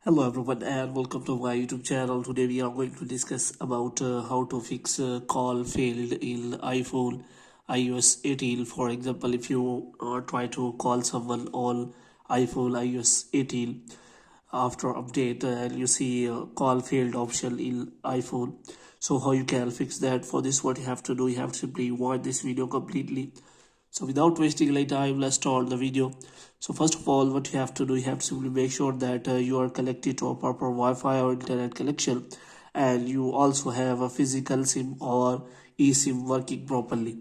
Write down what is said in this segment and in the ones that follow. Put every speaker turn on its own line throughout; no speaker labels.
Hello everyone and welcome to my YouTube channel. Today we are going to discuss about how to fix call failed in iPhone iOS 18. For example, if you try to call someone on iPhone iOS 18 after update and you see call failed option in iPhone. So how you can fix that? For this, what you have to do, you have to simply watch this video completely. So without wasting any time, let's start the video. So first of all, what you have to do, you have to simply make sure that you are connected to a proper Wi-Fi or internet connection, and you also have a physical SIM or eSIM working properly.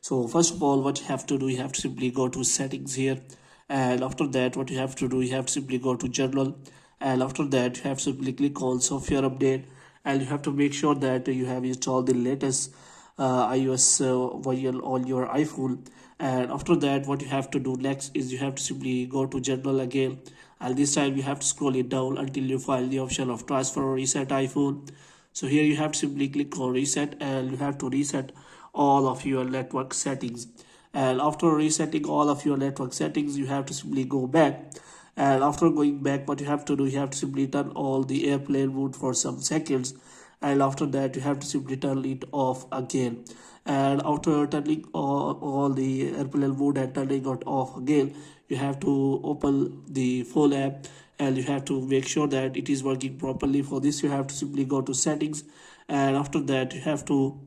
So first of all, what you have to do, you have to simply go to settings here, and after that, what you have to do, you have to simply go to general, and after that, you have to simply click on software update, and you have to make sure that you have installed the latest iOS version on your iPhone. And after that, what you have to do next is you have to simply go to general again, and this time you have to scroll it down until you find the option of transfer or reset iPhone. So here you have to simply click on reset, and you have to reset all of your network settings. And after resetting all of your network settings, you have to simply go back, and after going back, what you have to do, you have to simply turn all the airplane mode for some seconds, and after that you have to simply turn it off again. And after turning all the airplane mode and turning it off again, you have to open the phone app, and you have to make sure that it is working properly. For this, you have to simply go to settings, and after that you have to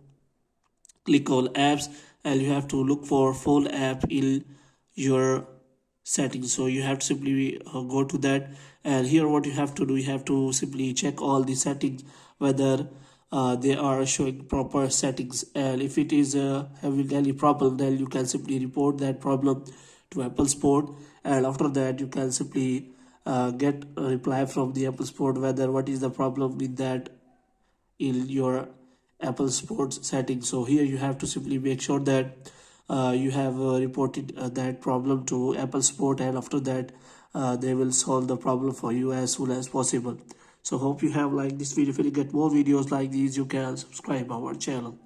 click on apps, and you have to look for phone app in your settings. So you have to simply go to that, and here what you have to do, you have to simply check all the settings whether they are showing proper settings, and if it is having any problem, then you can simply report that problem to Apple Support, and after that you can simply get a reply from the Apple Support whether what is the problem with that in your Apple Sports settings. So here you have to simply make sure that you have reported that problem to Apple Sport, and after that they will solve the problem for you as soon as possible. So hope you have liked this video. If you get more videos like these, you can subscribe our channel.